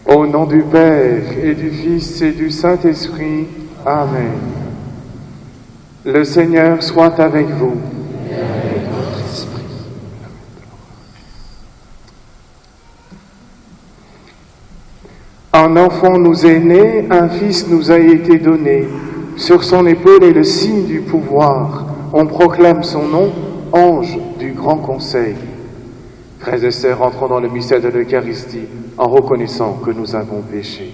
Au nom du Père et du Fils et du Saint-Esprit. Amen. Le Seigneur soit avec vous. Et avec votre esprit. Un enfant nous est né, un fils nous a été donné. Sur son épaule est le signe du pouvoir. On proclame son nom, ange du grand conseil. Frères et sœurs, entrons dans le mystère de l'Eucharistie en reconnaissant que nous avons péché.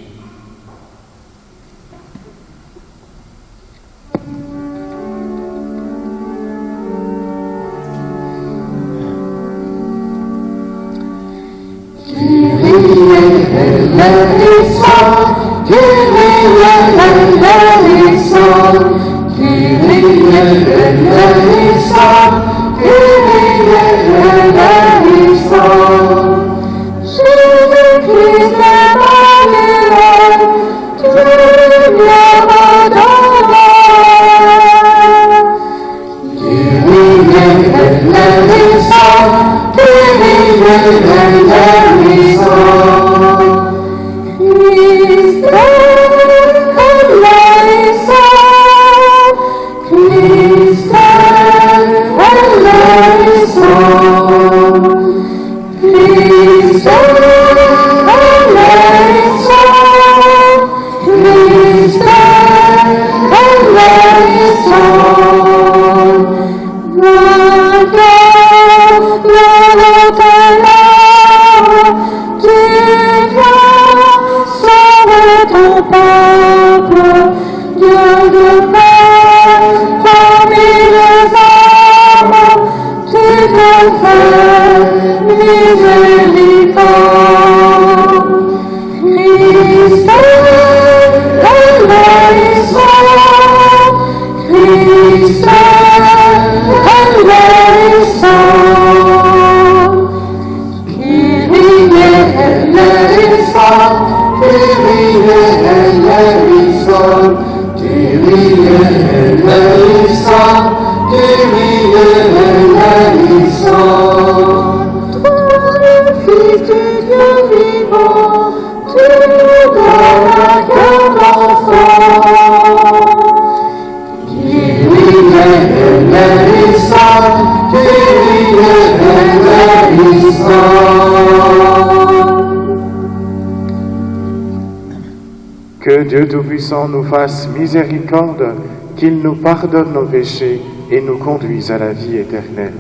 Que Dieu Tout-Puissant nous fasse miséricorde, qu'il nous pardonne nos péchés et nous conduise à la vie éternelle.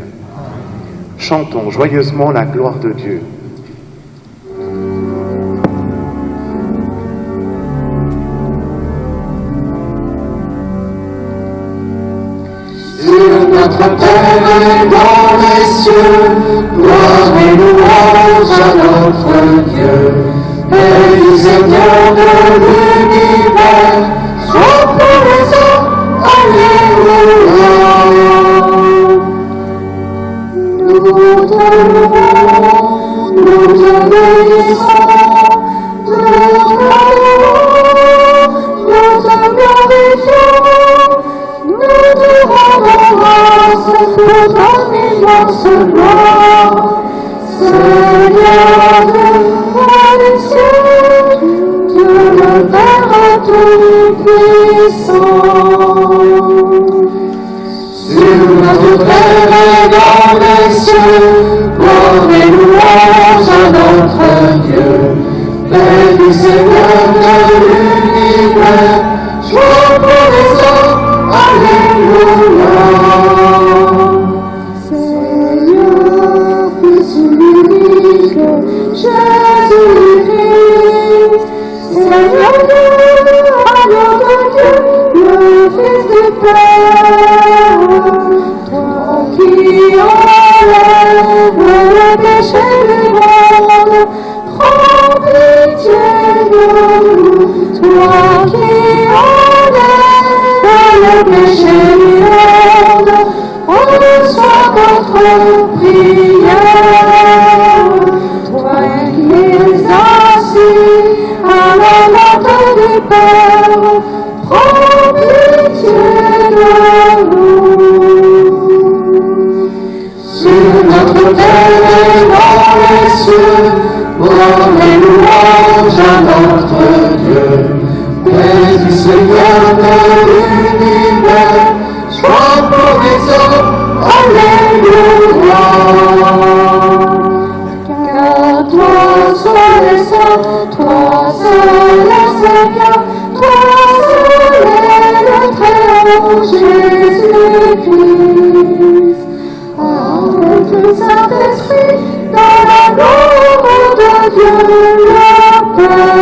Chantons joyeusement la gloire de Dieu. Sur notre terre et dans les cieux, gloire et louange à notre Dieu. Père du Seigneur de l'univers, chante pour les hommes, alléluia. Nous te louons, nous te bénissons, nous te glorifions, nous te rendons grâce pour ton immense gloire. Seigneur de cieux, Dieu le Père Tout-Puissant. Sur notre terre et dans les cieux, gloire et louange à notre Dieu. Père du Seigneur de l'univers, joie pour les hommes, alléluia. Seigneur, Fils unique, Jésus-Christ, Seigneur Dieu, agneau de Dieu, le Fils du Père, toi qui enlèves le péché du monde, prends pitié de nous. Toi qui enlèves le péché du monde, reçois notre prière. Toi qui es assis à la droite du Père, prends pitié de nous. Sur notre terre et dans les cieux, gloire et louange louange à notre Dieu. Paix du Seigneur de l'univers, joie pour les hommes, alléluia. Car toi seul est saint, toi seul est Seigneur, toi seul est le Très-Haut Jésus-Christ. Avec le Saint-Esprit, dans l'amour de Dieu le Père.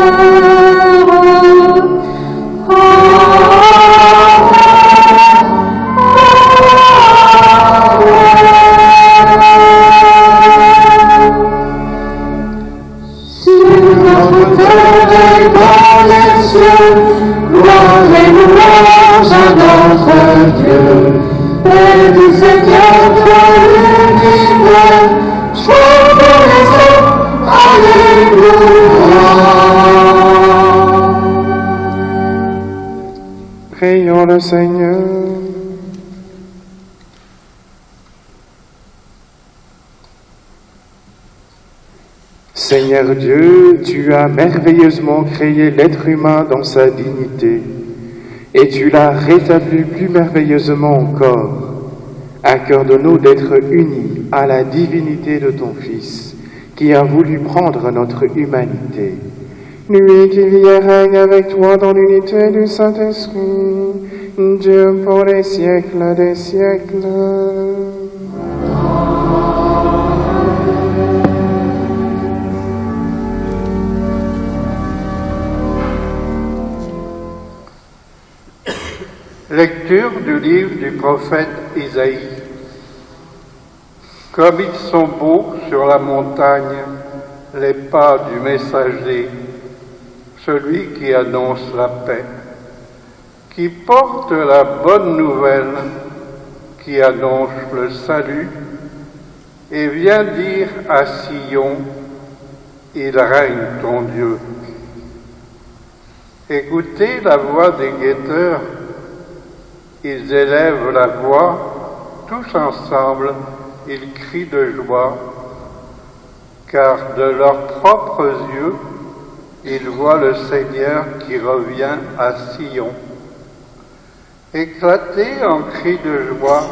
Sur notre terre et dans les cieux, gloire et louange à notre Dieu. Paix du Seigneur de l'univers, joie pour les hommes, alléluia. Prions le Seigneur. Seigneur Dieu, tu as merveilleusement créé l'être humain dans sa dignité, et tu l'as rétabli plus merveilleusement encore. Accorde-nous d'être unis à la divinité de ton Fils, qui a voulu prendre notre humanité. Lui qui vit et règne avec toi dans l'unité du Saint-Esprit, Dieu pour les siècles des siècles. Lecture du livre du prophète Isaïe. Comme ils sont beaux sur la montagne, les pas du messager, celui qui annonce la paix, qui porte la bonne nouvelle, qui annonce le salut, et vient dire à Sion, il règne ton Dieu. Écoutez la voix des guetteurs. Ils élèvent la voix, tous ensemble, ils crient de joie, car de leurs propres yeux, ils voient le Seigneur qui revient à Sion. Éclatez en cris de joie,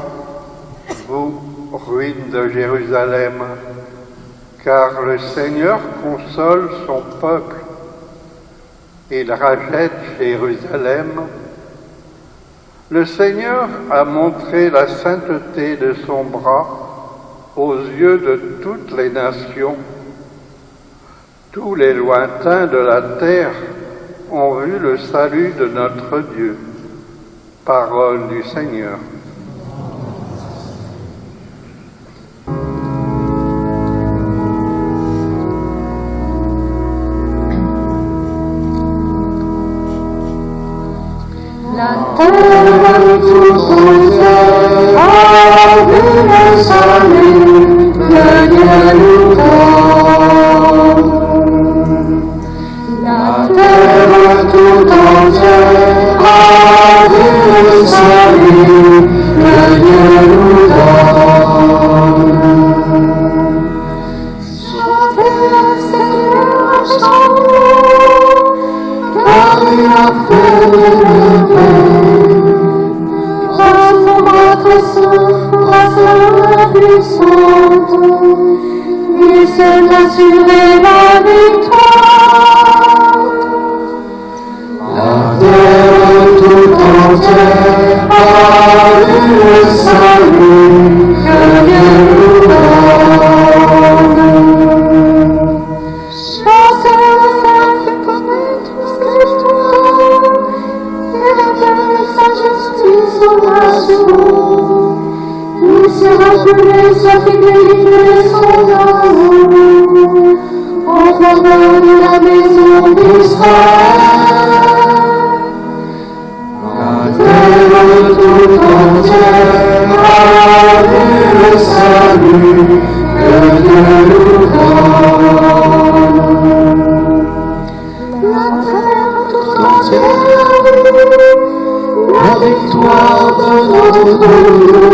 vous, ruines de Jérusalem, car le Seigneur console son peuple. Il rachète Jérusalem. Le Seigneur a montré la sainteté de son bras aux yeux de toutes les nations. Tous les lointains de la terre ont vu le salut de notre Dieu. Parole du Seigneur. La terre tout entière a vu le salut que Dieu nous donne. La terre tout entière a vu le salut que Dieu nous donne. Chantez le Seigneur un chant, car il a fait de grâce à la puissante, il s'est assuré la victoire. La terre tout entière a vu le salut que Dieu nous donne. Chantez le Seigneur fait connaître ses victoires, et révèle sa justice aux nations. Il s'est rappelé sa fidélité et son amour en faveur de la maison d'Israël. La terre tout entière a vu le salut que Dieu nous donne. La terre tout entière a vu la victoire de notre Dieu.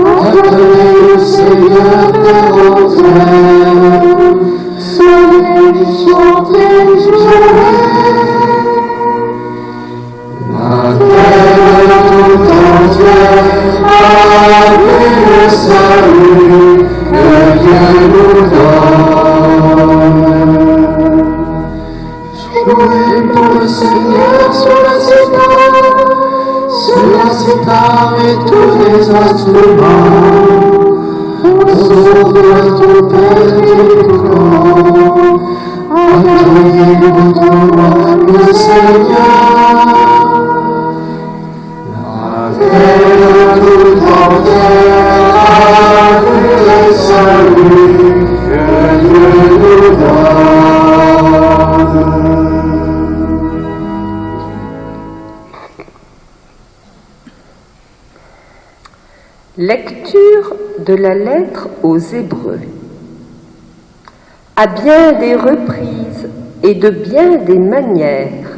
Acclamez le Seigneur de l'enfer, sonnez du chant âmes et tous les instruments, au son de ton petit camp, accueillez votre roi, le Seigneur. La terre tout entière a vu le salut que Dieu nous donne. Lecture de la lettre aux Hébreux. À bien des reprises et de bien des manières,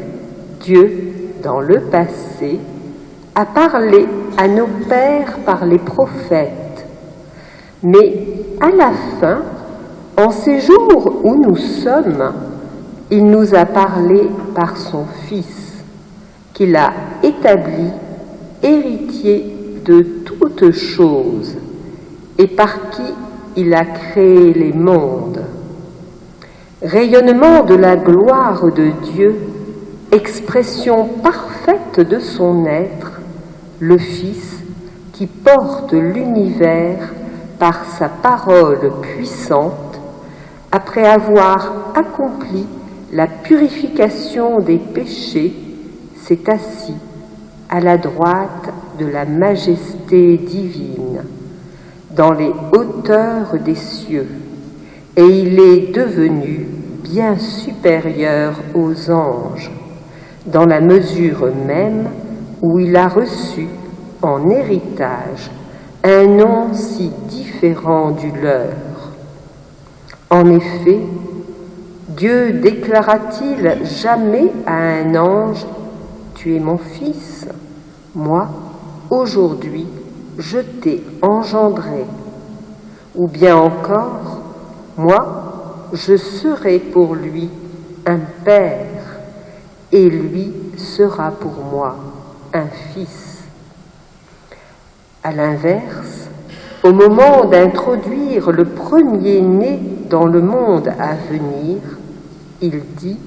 Dieu, dans le passé, a parlé à nos pères par les prophètes. Mais à la fin, en ces jours où nous sommes, il nous a parlé par son Fils, qu'il a établi héritier de toutes choses, et par qui il a créé les mondes. Rayonnement de la gloire de Dieu, expression parfaite de son être, le Fils qui porte l'univers par sa parole puissante, après avoir accompli la purification des péchés, s'est assis à la droite de la majesté divine, dans les hauteurs des cieux, et il est devenu bien supérieur aux anges, dans la mesure même où il a reçu en héritage un nom si différent du leur. En effet, Dieu déclara-t-il jamais à un ange « Tu es mon fils, moi, aujourd'hui, je t'ai engendré » ou bien encore « Moi, je serai pour lui un père, et lui sera pour moi un fils. » À l'inverse, au moment d'introduire le premier-né dans le monde à venir, il dit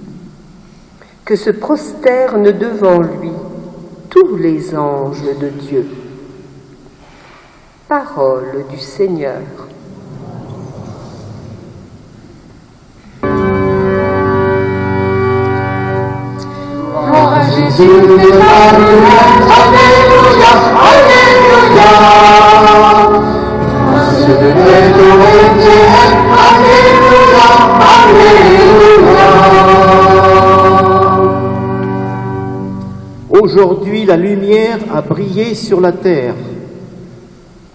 que se prosternent devant lui tous les anges de Dieu. Parole du Seigneur. Gloire à Jésus, Emmanuel, Alléluia, Alléluia. Grâce de l'autorité, Alléluia, Alléluia. Aujourd'hui, la lumière a brillé sur la terre.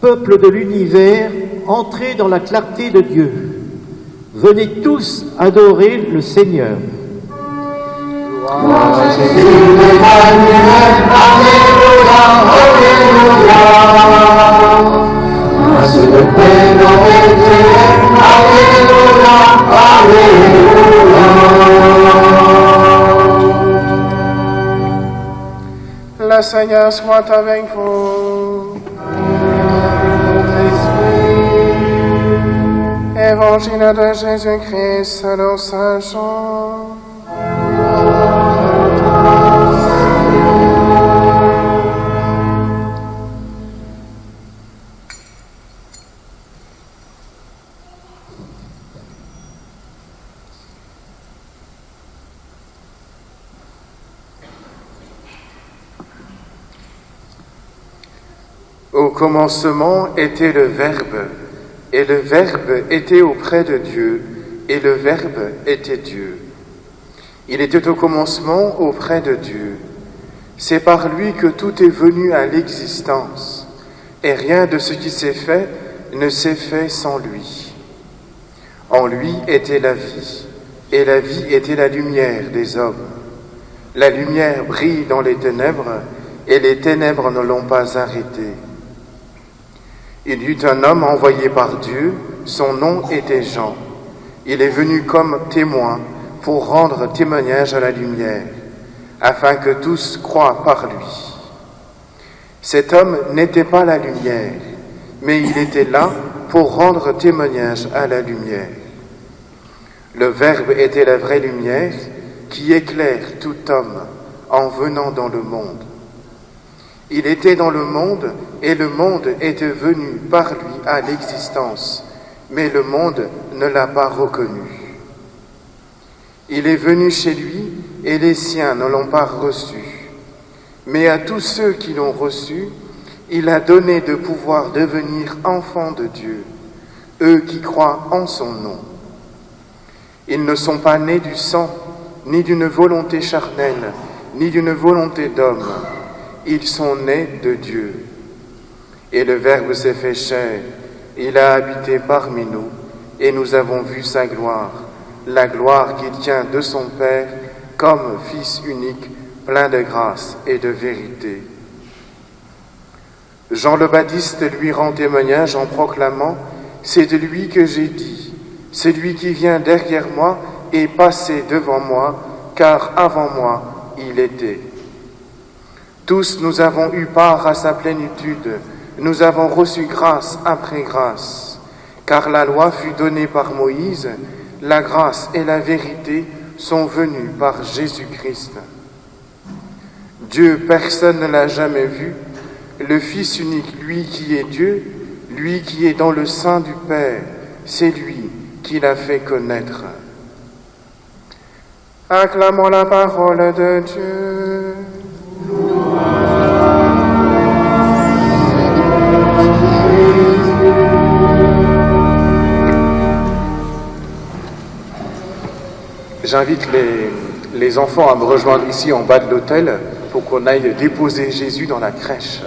Peuple de l'univers, entrez dans la clarté de Dieu. Venez tous adorer le Seigneur. Gloire à Jésus, Emmanuel, Alléluia, Alléluia. Grâce de paix, l'autorité, Alléluia, Alléluia. Le Seigneur soit avec vous. Évangile de Jésus-Christ selon saint Jean. Au commencement était le Verbe, et le Verbe était auprès de Dieu, et le Verbe était Dieu. Il était au commencement auprès de Dieu. C'est par lui que tout est venu à l'existence, et rien de ce qui s'est fait ne s'est fait sans lui. En lui était la vie, et la vie était la lumière des hommes. La lumière brille dans les ténèbres, et les ténèbres ne l'ont pas arrêtée. Il y eut un homme envoyé par Dieu, son nom était Jean. Il est venu comme témoin pour rendre témoignage à la lumière, afin que tous croient par lui. Cet homme n'était pas la lumière, mais il était là pour rendre témoignage à la lumière. Le Verbe était la vraie lumière qui éclaire tout homme en venant dans le monde. Il était dans le monde, et le monde était venu par lui à l'existence, mais le monde ne l'a pas reconnu. Il est venu chez lui, et les siens ne l'ont pas reçu. Mais à tous ceux qui l'ont reçu, il a donné de pouvoir devenir enfants de Dieu, eux qui croient en son nom. Ils ne sont pas nés du sang, ni d'une volonté charnelle, ni d'une volonté d'homme. Ils sont nés de Dieu. Et le Verbe s'est fait chair, il a habité parmi nous, et nous avons vu sa gloire, la gloire qu'il tient de son Père, comme Fils unique, plein de grâce et de vérité. Jean le Baptiste lui rend témoignage en proclamant « C'est de lui que j'ai dit, celui qui vient derrière moi est passé devant moi, car avant moi il était. » Tous nous avons eu part à sa plénitude, nous avons reçu grâce après grâce, car la loi fut donnée par Moïse, la grâce et la vérité sont venues par Jésus-Christ. Dieu, personne ne l'a jamais vu, le Fils unique, lui qui est Dieu, lui qui est dans le sein du Père, c'est lui qui l'a fait connaître. Acclamons la parole de Dieu. J'invite les enfants à me rejoindre ici en bas de l'autel pour qu'on aille déposer Jésus dans la crèche.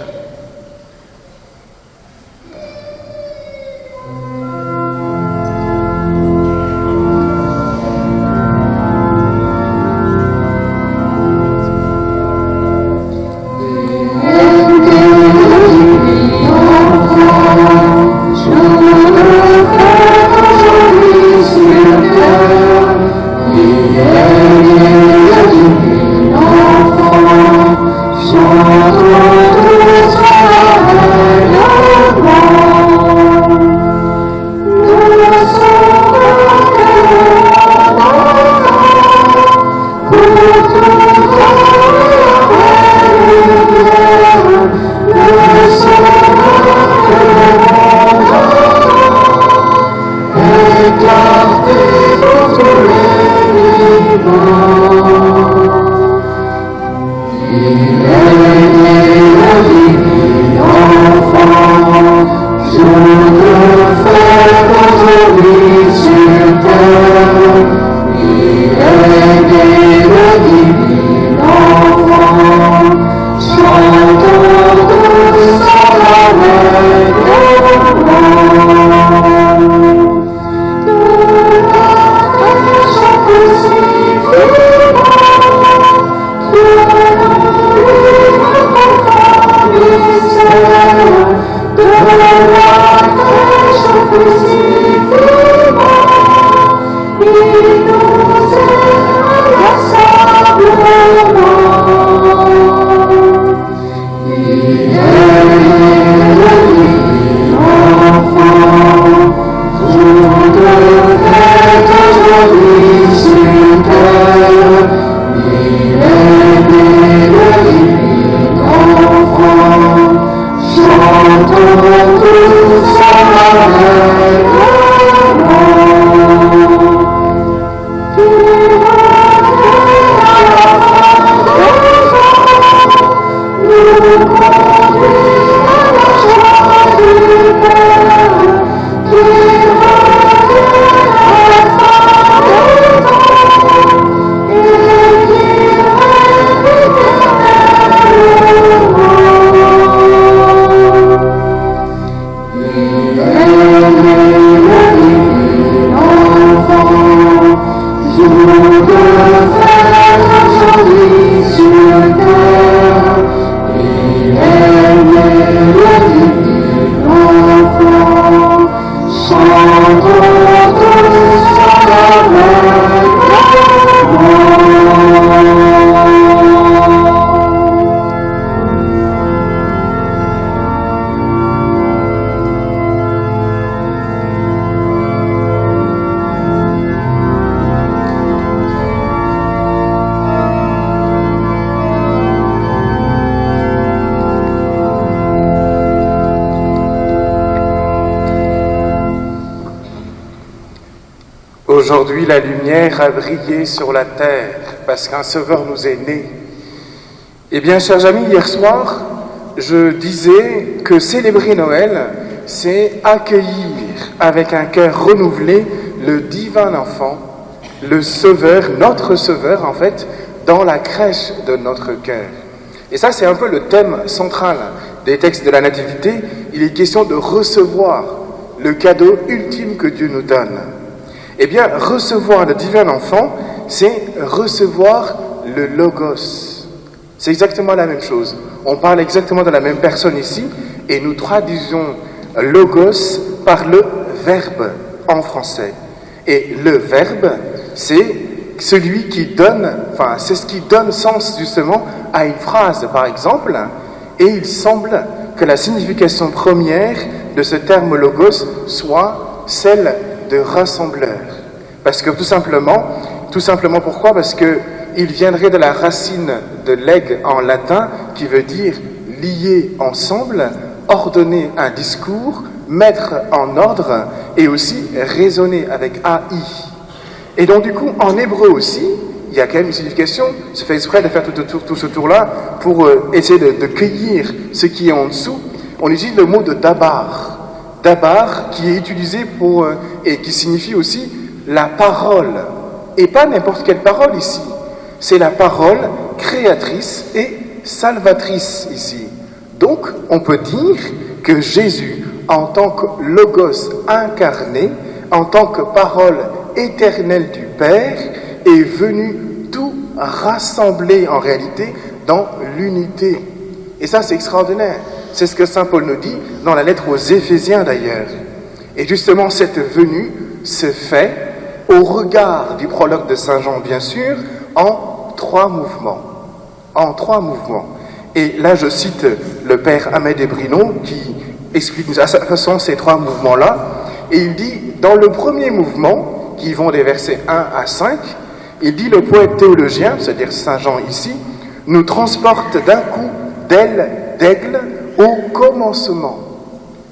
Aujourd'hui, la lumière a brillé sur la terre parce qu'un Sauveur nous est né. Eh bien, chers amis, hier soir, je disais que célébrer Noël, c'est accueillir avec un cœur renouvelé le divin enfant, le Sauveur, notre Sauveur en fait, dans la crèche de notre cœur. Et ça, c'est un peu le thème central des textes de la Nativité. Il est question de recevoir le cadeau ultime que Dieu nous donne. Eh bien, recevoir le divin enfant, c'est recevoir le Logos. C'est exactement la même chose. On parle exactement de la même personne ici, et nous traduisons Logos par le Verbe en français. Et le Verbe, c'est celui qui donne, enfin, c'est ce qui donne sens justement à une phrase, par exemple, et il semble que la signification première de ce terme logos soit celle de rassembleur. Parce que tout simplement pourquoi? Parce que il viendrait de la racine de leg en latin qui veut dire lier ensemble, ordonner un discours, mettre en ordre et aussi raisonner avec AI. Et donc du coup, en hébreu aussi, il y a quand même une signification, je fais exprès de faire tout ce tour-là pour essayer de cueillir ce qui est en dessous. On utilise le mot de dabar. Dabar qui est utilisé pour, et qui signifie aussi la parole. Et pas n'importe quelle parole ici. C'est la parole créatrice et salvatrice ici. Donc, on peut dire que Jésus, en tant que Logos incarné, en tant que parole éternelle du Père, est venu tout rassembler en réalité dans l'unité. Et ça, c'est extraordinaire. C'est ce que saint Paul nous dit dans la lettre aux Éphésiens d'ailleurs. Et justement, cette venue se fait au regard du prologue de saint Jean, bien sûr, en 3 mouvements. En 3 mouvements. Et là, je cite le père Ahmed Ebrino qui explique à sa façon ces 3 mouvements-là. Et il dit, dans le premier mouvement, qui vont des versets 1 à 5, il dit, le poète théologien, c'est-à-dire saint Jean ici, nous transporte d'un coup d'aile d'aigle au commencement.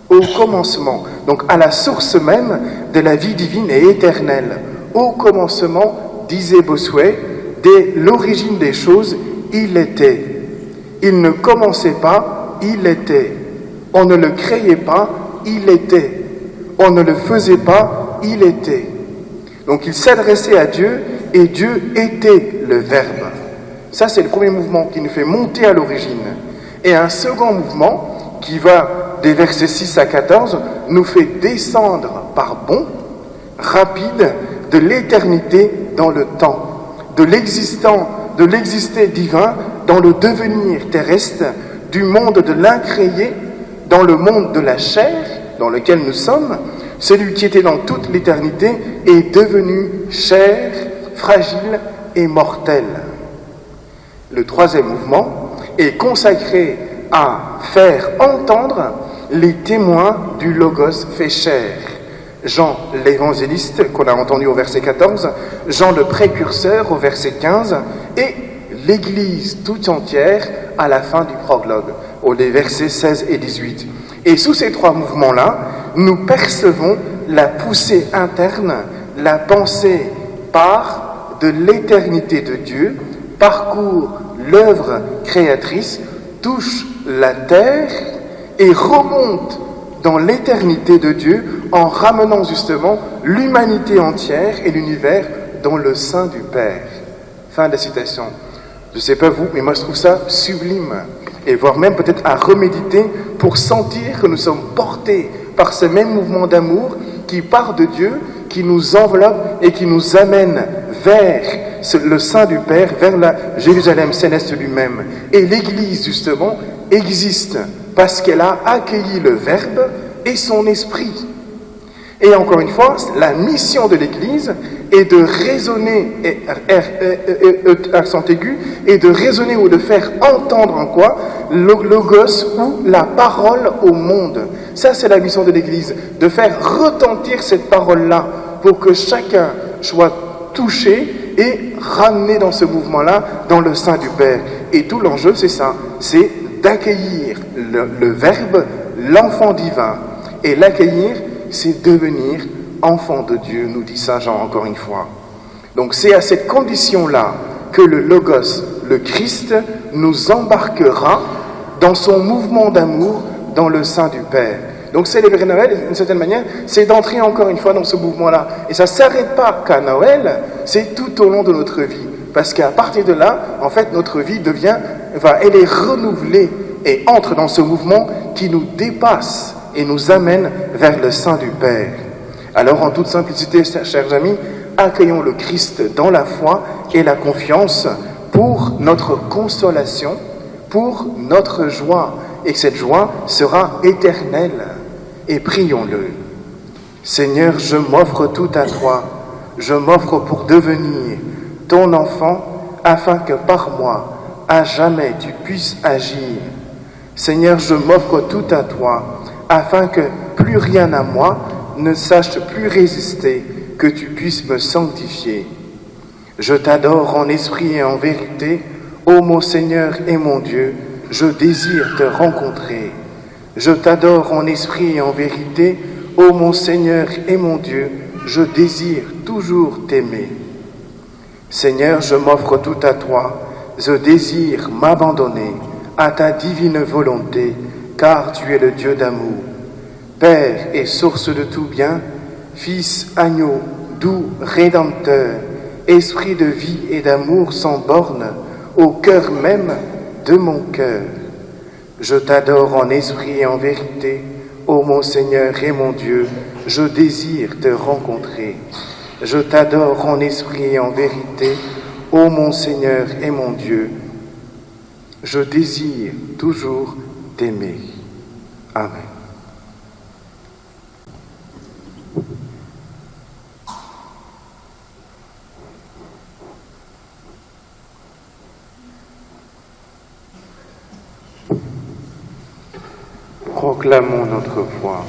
Au commencement, donc à la source même de la vie divine et éternelle. Au commencement, disait Bossuet, dès l'origine des choses, il était. Il ne commençait pas, il était. On ne le créait pas, il était. On ne le faisait pas, il était. Donc il s'adressait à Dieu et Dieu était le Verbe. Ça, c'est le premier mouvement qui nous fait monter à l'origine. Et un second mouvement qui va des versets 6 à 14 nous fait descendre par bond rapide de l'éternité dans le temps, de l'exister divin dans le devenir terrestre, du monde de l'incréé dans le monde de la chair dans lequel nous sommes. Celui qui était dans toute l'éternité est devenu chair, fragile et mortel. Le troisième mouvement est consacré à faire entendre les témoins du Logos fait chair. Jean l'évangéliste, qu'on a entendu au verset 14, Jean le précurseur au verset 15, et l'Église tout entière à la fin du prologue, aux versets 16 et 18. Et sous ces 3 mouvements-là, nous percevons la poussée interne, la pensée part de l'éternité de Dieu, parcourt l'œuvre créatrice, touche la terre et remonte dans l'éternité de Dieu en ramenant justement l'humanité entière et l'univers dans le sein du Père. Fin de la citation. Je ne sais pas vous, mais moi je trouve ça sublime. Et voire même peut-être à reméditer pour sentir que nous sommes portés par ce même mouvement d'amour qui part de Dieu, qui nous enveloppe et qui nous amène vers le sein du Père, vers la Jérusalem céleste lui-même. Et l'Église, justement, existe parce qu'elle a accueilli le Verbe et son Esprit. Et encore une fois, la mission de l'Église est de raisonner, accent aigu, et de raisonner ou de faire entendre en quoi le Logos ou la parole au monde. Ça, c'est la mission de l'Église, de faire retentir cette parole-là pour que chacun soit touché et ramené dans ce mouvement-là, dans le sein du Père. Et tout l'enjeu, c'est ça, c'est d'accueillir le Verbe, l'enfant divin. Et l'accueillir, c'est devenir enfants de Dieu, nous dit Saint Jean encore une fois. Donc c'est à cette condition-là que le Logos, le Christ, nous embarquera dans son mouvement d'amour dans le sein du Père. Donc célébrer Noël, d'une certaine manière, c'est d'entrer encore une fois dans ce mouvement-là. Et ça ne s'arrête pas qu'à Noël, c'est tout au long de notre vie. Parce qu'à partir de là, en fait, notre vie elle est renouvelée et entre dans ce mouvement qui nous dépasse et nous amène vers le sein du Père. Alors, en toute simplicité, chers amis, accueillons le Christ dans la foi et la confiance pour notre consolation, pour notre joie, et que cette joie sera éternelle. Et prions-le. Seigneur, je m'offre tout à toi, je m'offre pour devenir ton enfant, afin que par moi, à jamais, tu puisses agir. Seigneur, je m'offre tout à toi, afin que plus rien à moi ne sache plus résister, que tu puisses me sanctifier. Je t'adore en esprit et en vérité, ô mon Seigneur et mon Dieu, je désire te rencontrer. Je t'adore en esprit et en vérité, ô mon Seigneur et mon Dieu, je désire toujours t'aimer. Seigneur, je m'offre tout à toi, je désire m'abandonner à ta divine volonté, car tu es le Dieu d'amour. Père et source de tout bien, Fils, agneau, doux, rédempteur, esprit de vie et d'amour sans borne, au cœur même de mon cœur. Je t'adore en esprit et en vérité, ô mon Seigneur et mon Dieu, je désire te rencontrer. Je t'adore en esprit et en vérité, ô mon Seigneur et mon Dieu, je désire toujours t'aimer. Amen. Proclamons notre foi.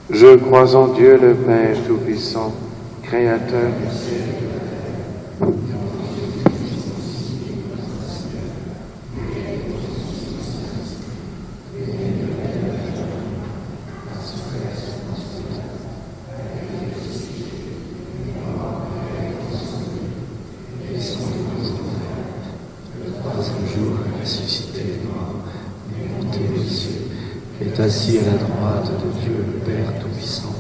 Je crois en Dieu le Père Tout-Puissant, Créateur du ciel et de la terre. Assis à la droite de Dieu le Père Tout-Puissant,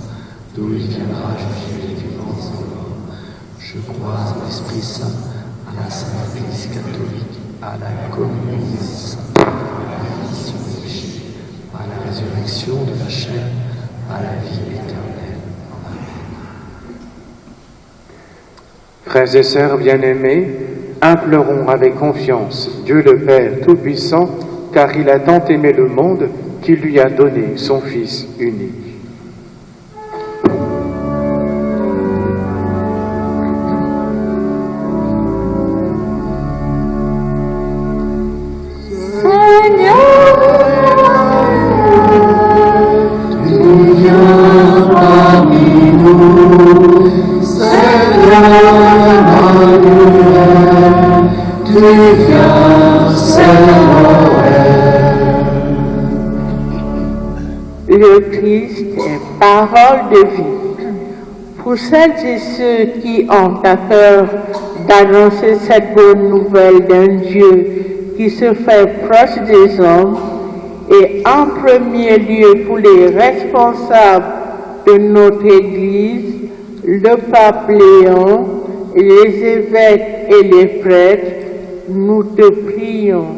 d'où il viendra juger les vivants et les morts. Je crois en l'Esprit Saint, à la Sainte Église catholique, à la communion des saints, à la rémission des péchés, à la résurrection de la chair, à la vie éternelle. Amen. Frères et sœurs bien-aimés, implorons avec confiance Dieu le Père Tout-Puissant, car il a tant aimé le monde qu'il lui a donné son Fils unique. Le Christ est parole de vie. Pour celles et ceux qui ont à cœur d'annoncer cette bonne nouvelle d'un Dieu qui se fait proche des hommes, et en premier lieu pour les responsables de notre Église, le pape Léon, les évêques et les prêtres, nous te prions.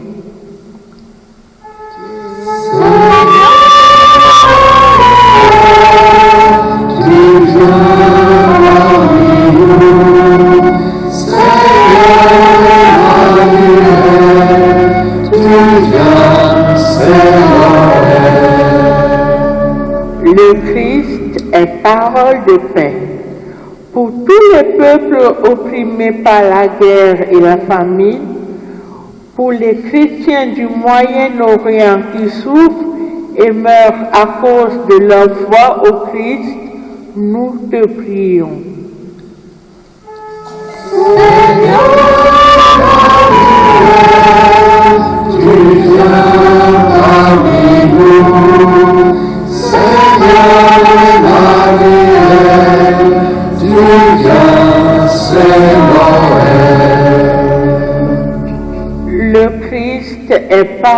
Le Christ est parole de paix. Pour tous les peuples opprimés par la guerre et la famine, pour les chrétiens du Moyen-Orient qui souffrent et meurent à cause de leur foi au Christ, nous te prions. Tu viens parmi nous.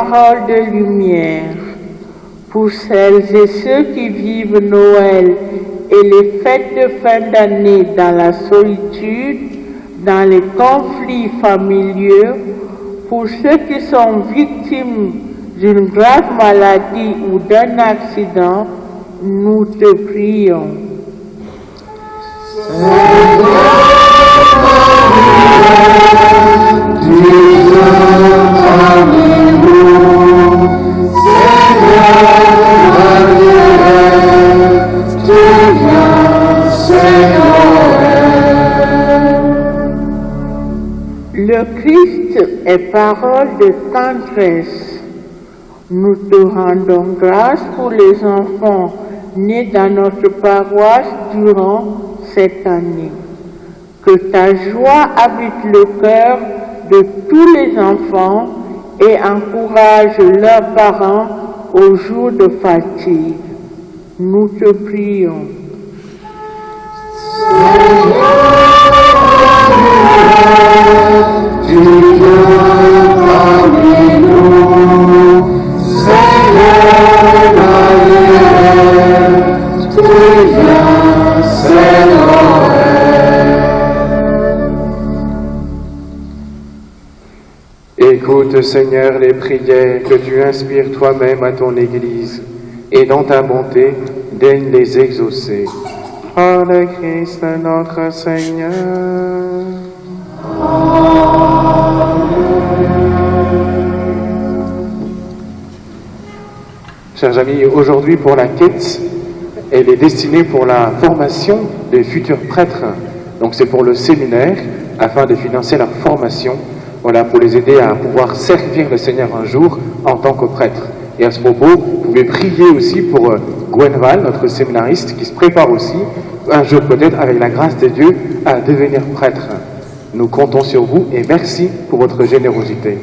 paroles de lumière. Pour celles et ceux qui vivent Noël et les fêtes de fin d'année dans la solitude, dans les conflits familiaux, pour ceux qui sont victimes d'une grave maladie ou d'un accident, nous te prions. Le Christ est parole de tendresse. Nous te rendons grâce pour les enfants nés dans notre paroisse durant cette année. Que ta joie habite le cœur de tous les enfants et encourage leurs parents au jour de fatigue. Nous te prions. Tu viens parmi nous, Seigneur Marie, tu viens, c'est Noël. Écoute, Seigneur, les prières que tu inspires toi-même à ton Église, et dans ta bonté, daigne les exaucer. Par le Christ notre Seigneur. Chers amis, aujourd'hui pour la quête, elle est destinée pour la formation des futurs prêtres. Donc c'est pour le séminaire, afin de financer leur formation, voilà, pour les aider à pouvoir servir le Seigneur un jour en tant que prêtre. Et à ce propos, vous pouvez prier aussi pour Gwenval, notre séminariste, qui se prépare aussi, un jour peut-être, avec la grâce de Dieu, à devenir prêtre. Nous comptons sur vous et merci pour votre générosité.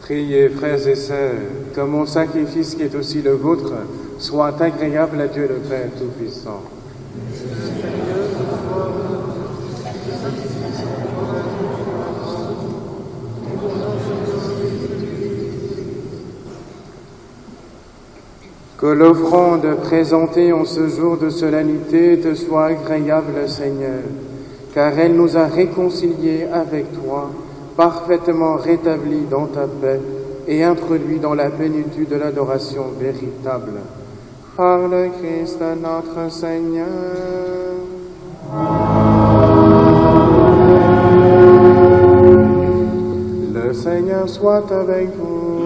Priez, frères et sœurs, que mon sacrifice qui est aussi le vôtre soit agréable à Dieu le Père Tout-Puissant. Que l'offrande présentée en ce jour de solennité te soit agréable, Seigneur, car elle nous a réconciliés avec toi, parfaitement rétablis dans ta paix et introduits dans la plénitude de l'adoration véritable. Par le Christ notre Seigneur. Le Seigneur soit avec vous.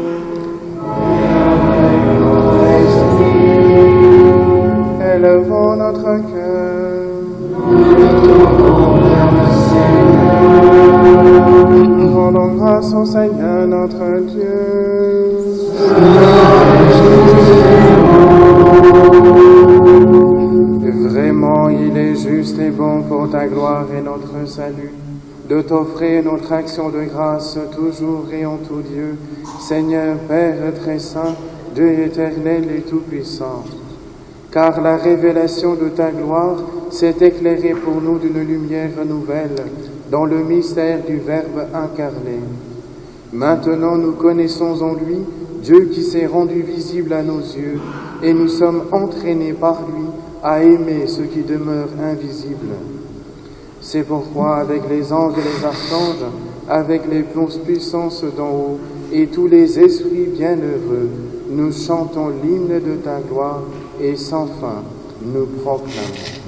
Élevons notre cœur. Rendons grâce au Seigneur notre Dieu. Vraiment, il est juste et bon pour ta gloire et notre salut de t'offrir notre action de grâce toujours et en tout Dieu, Seigneur Père très saint, Dieu éternel et tout-puissant. Car la révélation de ta gloire s'est éclairée pour nous d'une lumière nouvelle dans le mystère du Verbe incarné. Maintenant nous connaissons en lui Dieu qui s'est rendu visible à nos yeux et nous sommes entraînés par lui à aimer ce qui demeure invisible. C'est pourquoi avec les anges et les archanges, avec les puissances d'en haut et tous les esprits bienheureux, nous chantons l'hymne de ta gloire et sans fin nous proclamons.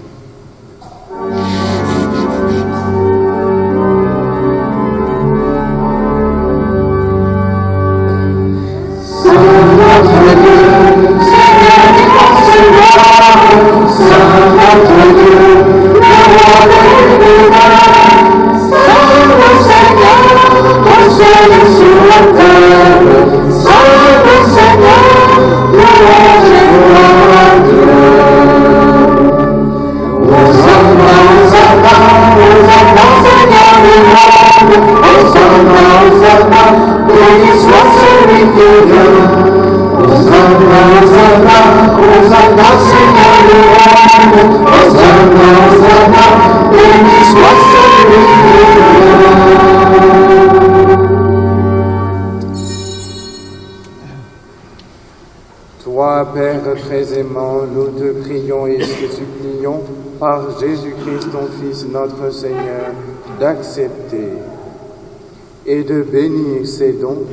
Toi, Père très aimant, nous te prions et te supplions, par Jésus-Christ, ton Fils, notre Seigneur, d'accepter et de bénir ces dons,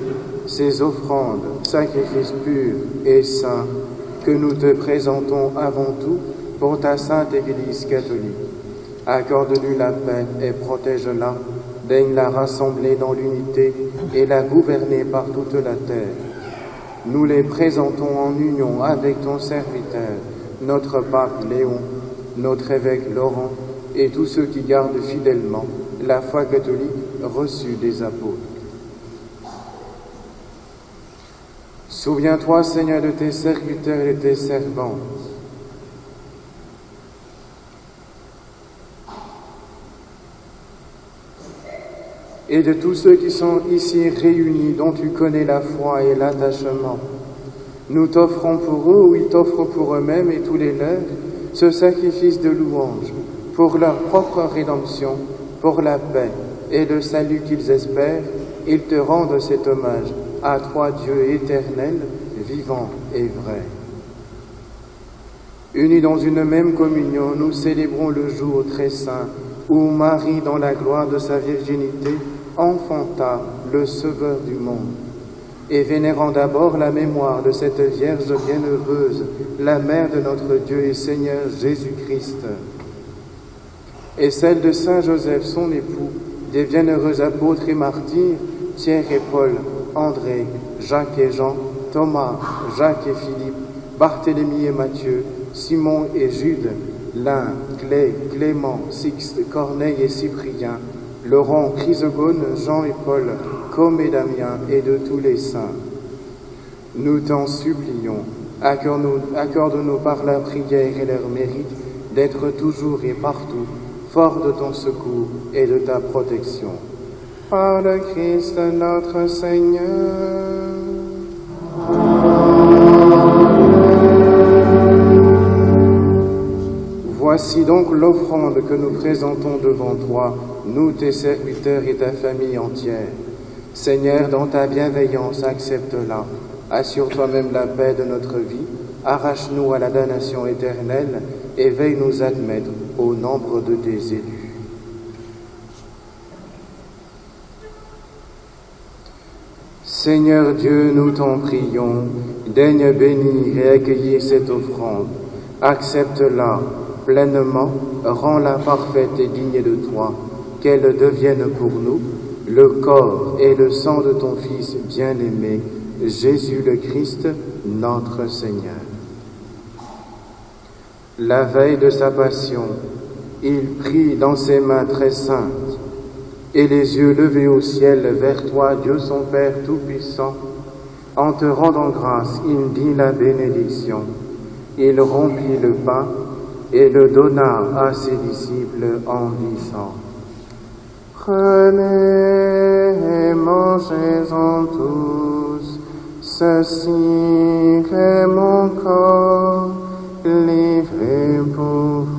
ces offrandes, sacrifices purs et saints que nous te présentons avant tout pour ta sainte Église catholique. Accorde-lui la paix et protège-la, daigne la rassembler dans l'unité et la gouverner par toute la terre. Nous les présentons en union avec ton serviteur, notre pape Léon, notre évêque Laurent et tous ceux qui gardent fidèlement la foi catholique reçue des apôtres. Souviens-toi, Seigneur, de tes serviteurs et de tes servantes. Et de tous ceux qui sont ici réunis, dont tu connais la foi et l'attachement. Nous t'offrons pour eux, ou ils t'offrent pour eux-mêmes et tous les leurs, ce sacrifice de louange, pour leur propre rédemption, pour la paix et le salut qu'ils espèrent, ils te rendent cet hommage à toi, Dieu éternel, vivant et vrai. Unis dans une même communion, nous célébrons le jour très saint où Marie, dans la gloire de sa virginité, enfanta le Sauveur du monde. Et vénérant d'abord la mémoire de cette Vierge bienheureuse, la mère de notre Dieu et Seigneur Jésus-Christ, et celle de Saint Joseph, son époux, des bienheureux apôtres et martyrs, Pierre et Paul, André, Jacques et Jean, Thomas, Jacques et Philippe, Barthélemy et Matthieu, Simon et Jude, Lin, Clé, Clément, Sixte, Corneille et Cyprien, Laurent, Chrysogone, Jean et Paul, Com et Damien et de tous les saints. Nous t'en supplions, accorde-nous par la prière et leur mérite d'être toujours et partout forts de ton secours et de ta protection. par le Christ notre Seigneur. Voici donc l'offrande que nous présentons devant toi, nous tes serviteurs et ta famille entière. Seigneur, dans ta bienveillance, accepte-la. Assure toi-même la paix de notre vie, arrache-nous à la damnation éternelle et veille nous admettre au nombre de tes élus. Seigneur Dieu, nous t'en prions, daigne bénir et accueillir cette offrande. Accepte-la pleinement, rends-la parfaite et digne de toi, qu'elle devienne pour nous le corps et le sang de ton Fils bien-aimé, Jésus le Christ, notre Seigneur. La veille de sa passion, il prit dans ses mains très saintes, et les yeux levés au ciel vers toi, Dieu son Père Tout-Puissant, en te rendant grâce, il dit la bénédiction. Il rompit le pain et le donna à ses disciples en disant: Prenez et mangez-en tous, ceci est mon corps livré pour vous.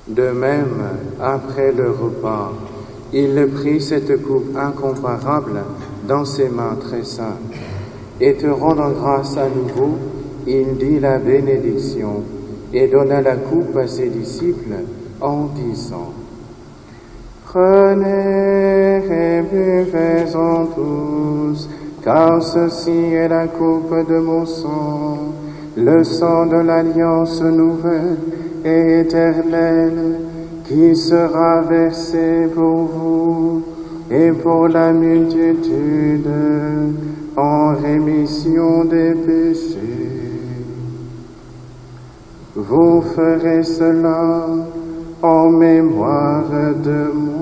De même, après le repas, il prit cette coupe incomparable dans ses mains très saintes, et te rendant grâce à nouveau, il dit la bénédiction, et donna la coupe à ses disciples en disant: Prenez et buvez-en tous, car ceci est la coupe de mon sang, le sang de l'alliance nouvelle et éternelle, qui sera versé pour vous et pour la multitude en rémission des péchés. Vous ferez cela en mémoire de moi.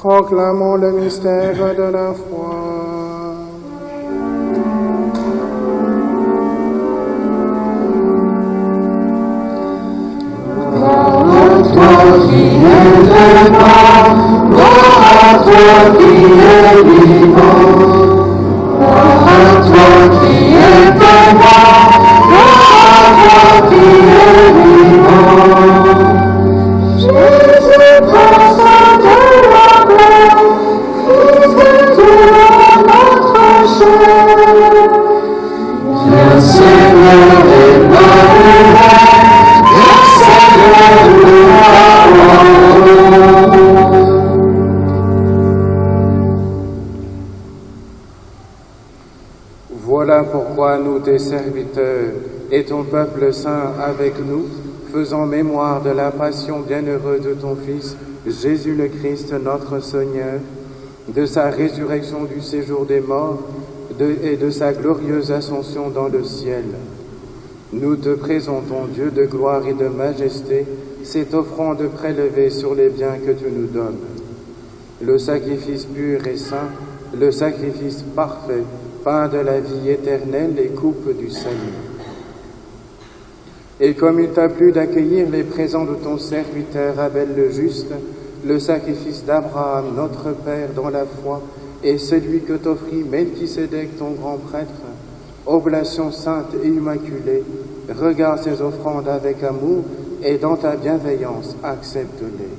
Proclamons le mystère de la foi. Gloire à toi qui es vivant, gloire à toi qui es vivant, gloire à toi qui es vivant, gloire à toi qui es vivant. Jésus, prince de la gloire, Fils de Dieu en notre chair, viens Seigneur Emmanuel, viens Seigneur Voilà pourquoi nous, tes serviteurs, et ton peuple saint avec nous, faisant mémoire de la passion bienheureuse de ton Fils, Jésus le Christ, notre Seigneur, de sa résurrection du séjour des morts et de sa glorieuse ascension dans le ciel. Nous te présentons, Dieu de gloire et de majesté, cette offrande prélevée sur les biens que tu nous donnes. Le sacrifice pur et saint, le sacrifice parfait, pain de la vie éternelle et coupe du salut. Et comme il t'a plu d'accueillir les présents de ton serviteur Abel le juste, le sacrifice d'Abraham, notre Père dans la foi, et celui que t'offrit Melchisédek, ton grand prêtre, oblation sainte et immaculée, regarde ces offrandes avec amour et dans ta bienveillance, accepte-les.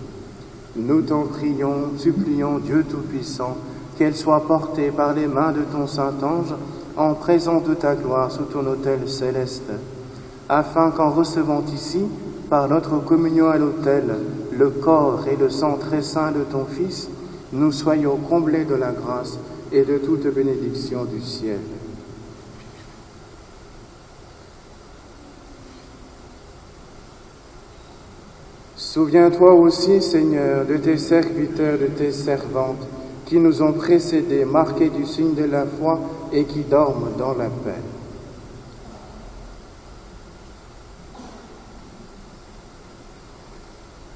Nous t'en prions, supplions Dieu Tout-Puissant, qu'elles soient portées par les mains de ton Saint-Ange en présence de ta gloire sous ton autel céleste, afin qu'en recevant ici, par notre communion à l'autel, le corps et le sang très saint de ton Fils, nous soyons comblés de la grâce et de toute bénédiction du ciel. Souviens-toi aussi, Seigneur, de tes serviteurs, de tes servantes, qui nous ont précédés, marqués du signe de la foi et qui dorment dans la paix.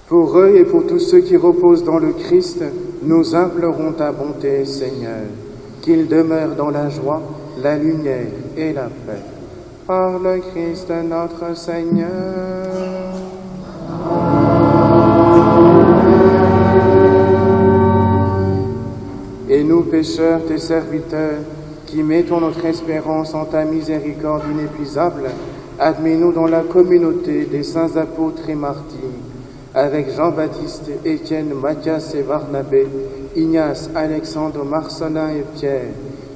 Pour eux et pour tous ceux qui reposent dans le Christ, nous implorons ta bonté, Seigneur, qu'ils demeurent dans la joie, la lumière et la paix. Par le Christ notre Seigneur. Et nous, pécheurs, tes serviteurs, qui mettons notre espérance en ta miséricorde inépuisable, admets-nous dans la communauté des saints apôtres et martyrs, avec Jean-Baptiste, Étienne, Matthias et Barnabé, Ignace, Alexandre, Marcelin et Pierre,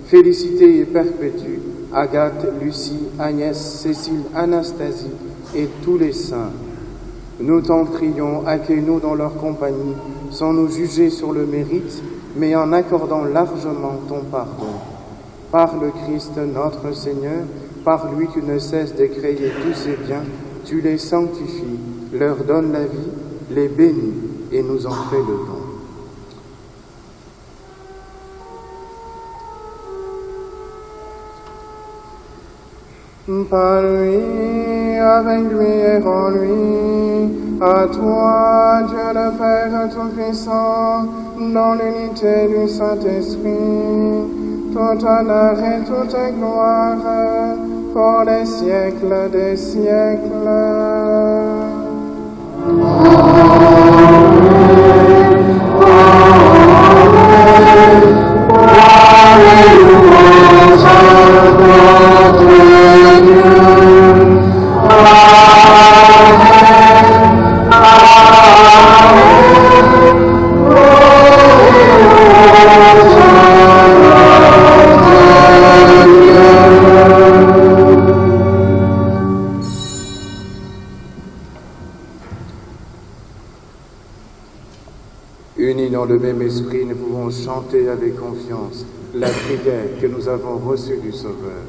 Félicité et Perpétue, Agathe, Lucie, Agnès, Cécile, Anastasie et tous les saints. Nous t'en prions, accueille-nous dans leur compagnie, sans nous juger sur le mérite, mais en accordant largement ton pardon. Par le Christ notre Seigneur, par lui tu ne cesses de créer tous ces biens, tu les sanctifies, leur donnes la vie, les bénis et nous en fais le don. Par lui, avec lui et en lui, à toi, Dieu le Père Tout-Puissant, dans l'unité du Saint-Esprit, tout honneur et toute gloire, pour les siècles des siècles. Unis dans le même esprit, nous pouvons chanter avec confiance la prière que nous avons reçue du Sauveur.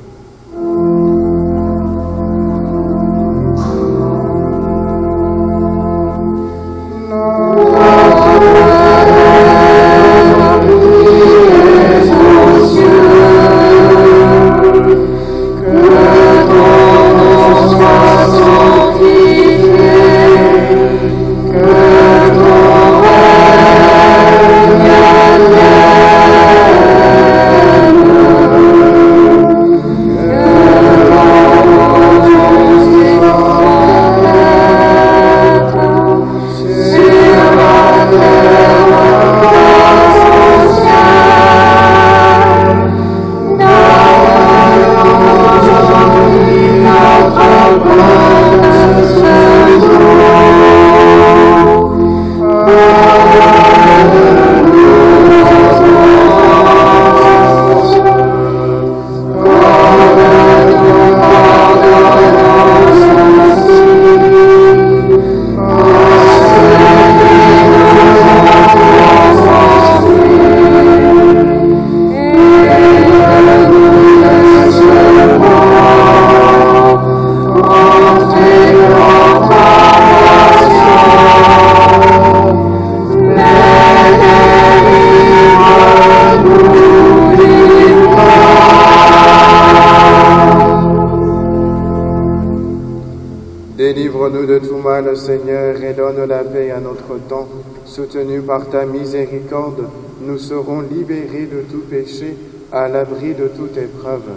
Délivre-nous de tout mal, Seigneur, et donne la paix à notre temps. Soutenus par ta miséricorde, nous serons libérés de tout péché, à l'abri de toute épreuve.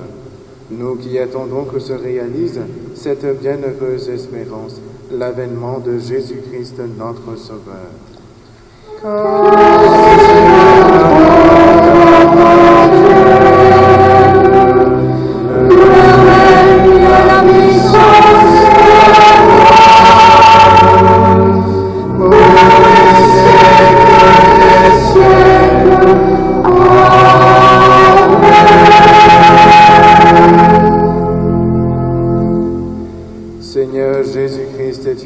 Nous qui attendons que se réalise cette bienheureuse espérance, l'avènement de Jésus-Christ, notre Sauveur. Amen.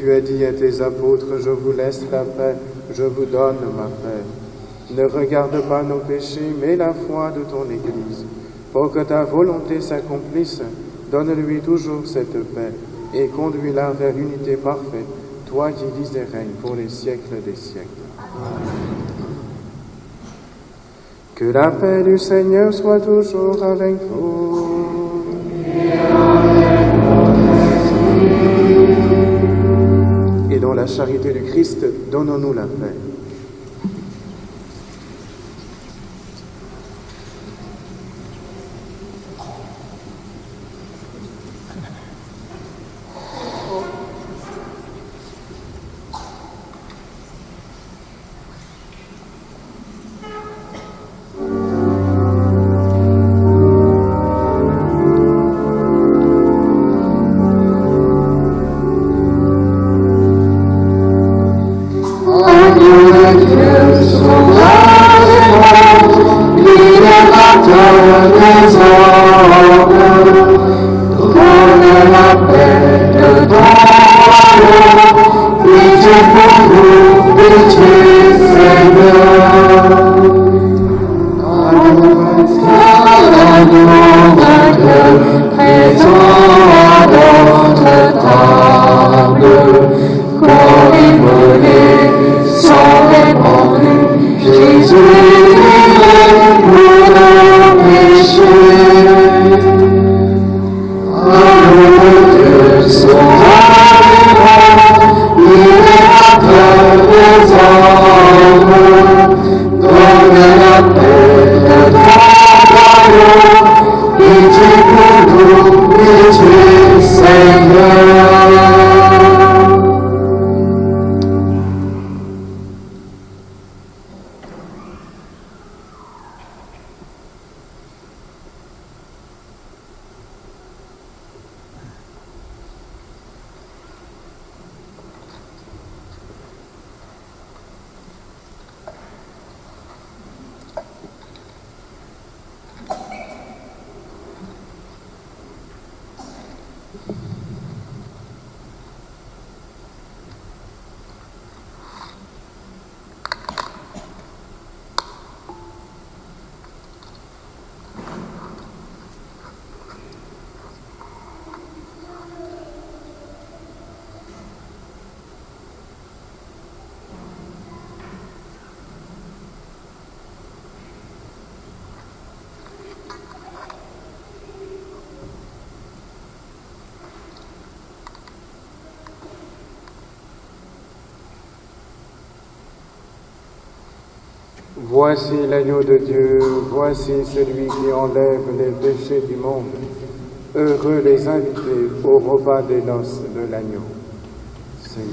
tu as dit à tes apôtres, je vous laisse la paix, je vous donne ma paix. Ne regarde pas nos péchés, mais la foi de ton Église. Pour que ta volonté s'accomplisse, donne-lui toujours cette paix et conduis-la vers l'unité parfaite, toi qui vis et règnes pour les siècles des siècles. Que la paix du Seigneur soit toujours avec vous. Et dans la charité du Christ, donnons-nous la paix. Voici l'agneau de Dieu, voici celui qui enlève les péchés du monde. Heureux les invités au repas des noces de l'agneau. Seigneur,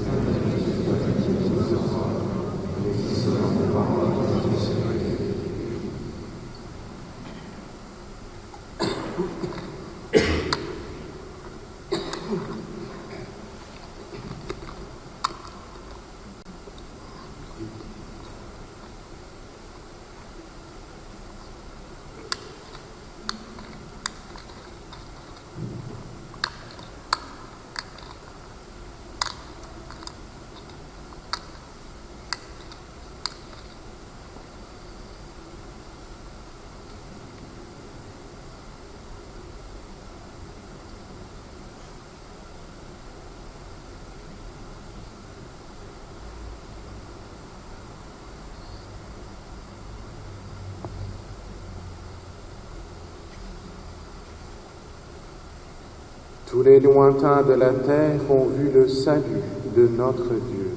tous les lointains de la terre ont vu le salut de notre Dieu.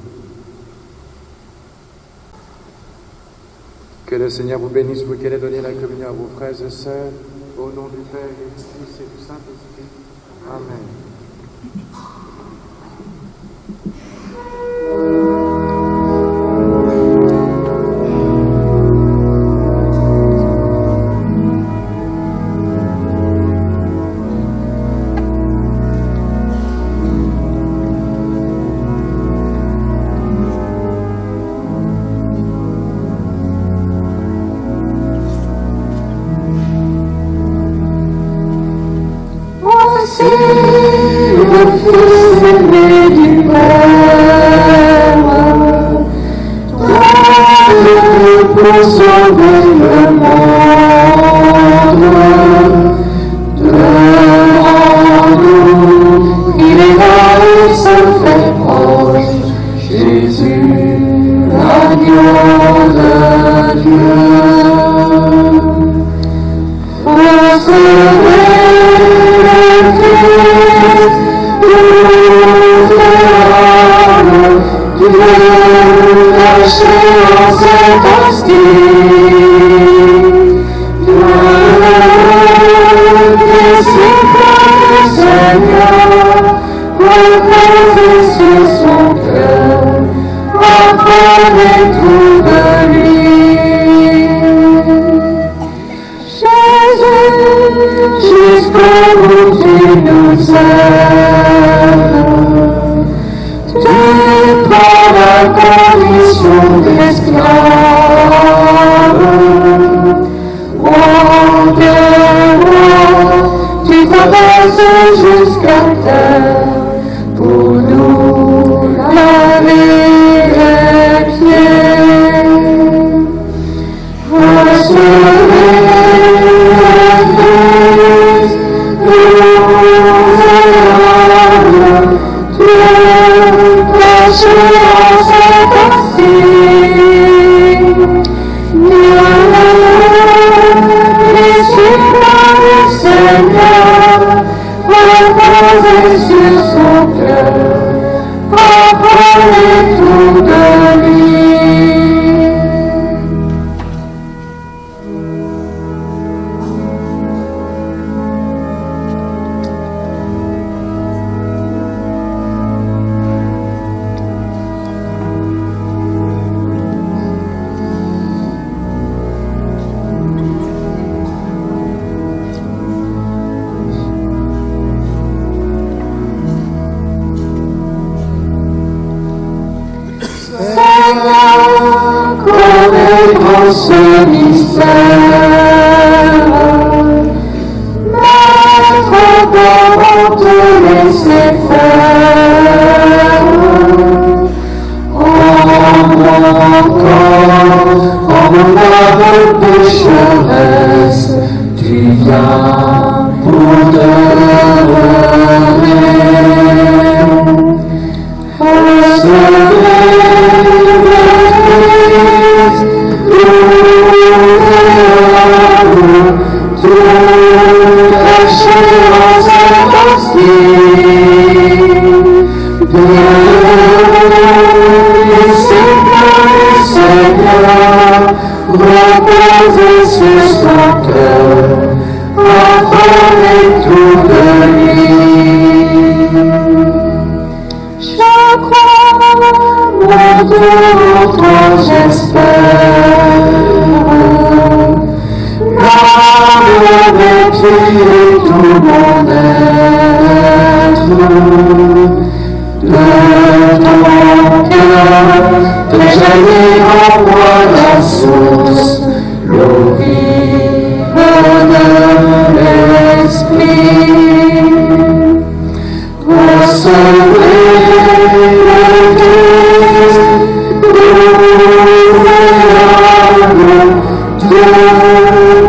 Que le Seigneur vous bénisse, vous qui allez donner la communion à vos frères et sœurs, au nom du Père et du Fils et du Saint-Esprit. Amen. Le Fils aimé du Père. pour sauver le monde. Devant nous, il est là et se fait proche, Jésus, l'agneau de Dieu. Recevez le Christ, Dieu caché en cette hostie. Disciples du Seigneur, reposez sur son cœur, apprenez tout de lui. Jésus, jusqu'au bout tu nous aimes. Tu prends la condition d'esclave. Roi de roi, tu t'abaisses jusqu'à terre pour nous laver les pieds. Recevez le Christ, Dieu caché en cette hostie. Disciples du Seigneur, reposez sur son cœur, apprenez tout de lui. Connaître ce mystère, Maître, comment te laisser faire. En mon corps, en mon âme pécheresse, tu viens pour demeurer. Reposez sur son cœur, apprenez tout de lui. Je crois, mon Dieu, en toi j'espère. L'âme, mes pieds et tout mon être. De ton cœur, fais jaillir en moi la source, l'eau vive de l'esprit. Recevez le Christ, nouveau Dieu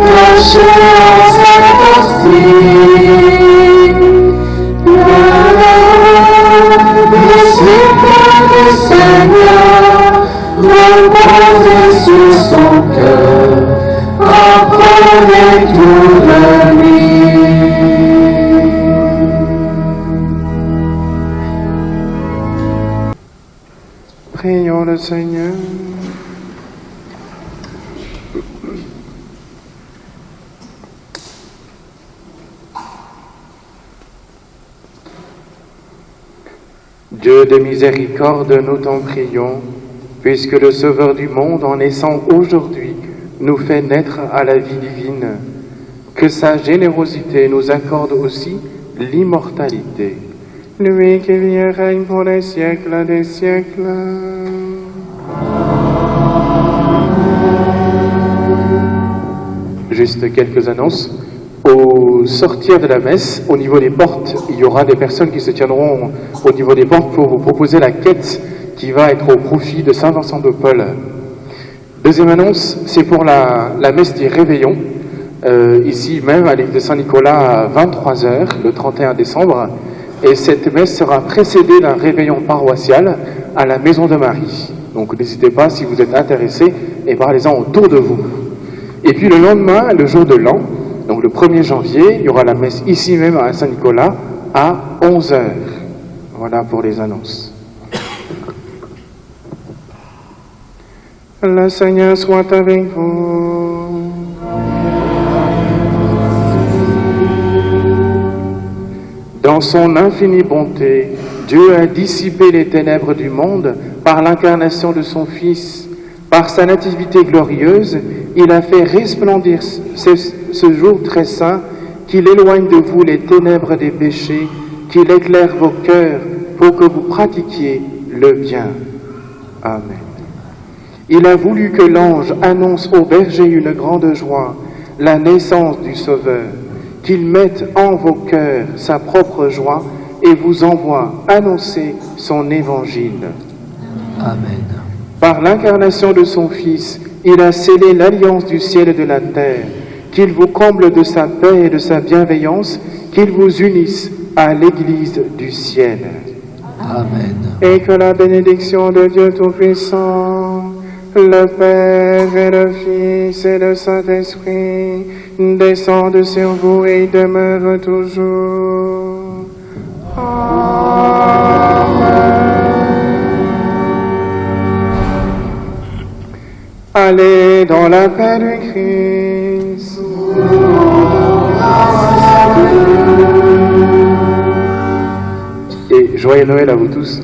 caché en cette hostie. Disciples du Seigneur, reposez sur son cœur, apprenez tout de lui. Prions le Seigneur. Dieu de miséricorde, nous t'en prions, puisque le Sauveur du monde, en naissant aujourd'hui, nous fait naître à la vie divine, que sa générosité nous accorde aussi l'immortalité. Lui qui vit et règne pour les siècles des siècles. Juste quelques annonces. Au sortir de la messe, au niveau des portes, il y aura des personnes qui se tiendront au niveau des portes pour vous proposer la quête qui va être au profit de Saint Vincent de Paul. Deuxième annonce, c'est pour la messe des réveillons, ici même à l'église de Saint-Nicolas à 23h, le 31 décembre. Et cette messe sera précédée d'un réveillon paroissial à la Maison de Marie. Donc n'hésitez pas, si vous êtes intéressés, et parlez-en autour de vous. Et puis le lendemain, le jour de l'an, donc le 1er janvier, il y aura la messe ici même à Saint-Nicolas à 11h. Voilà pour les annonces. Le Seigneur soit avec vous. Dans son infinie bonté, Dieu a dissipé les ténèbres du monde par l'incarnation de son Fils. Par sa nativité glorieuse, il a fait resplendir ce jour très saint, qu'il éloigne de vous les ténèbres des péchés, qu'il éclaire vos cœurs pour que vous pratiquiez le bien. Amen. Il a voulu que l'ange annonce aux bergers une grande joie, la naissance du Sauveur, qu'il mette en vos cœurs sa propre joie et vous envoie annoncer son évangile. Amen. Par l'incarnation de son Fils, il a scellé l'alliance du ciel et de la terre, qu'il vous comble de sa paix et de sa bienveillance, qu'il vous unisse à l'Église du ciel. Amen. Et que la bénédiction de Dieu Tout-Puissant, le Père et le Fils et le Saint-Esprit descendent sur vous et demeurent toujours. Amen. Allez dans la paix du Christ. Et joyeux Noël à vous tous.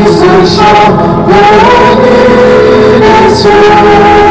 Ce chant venu des cieux.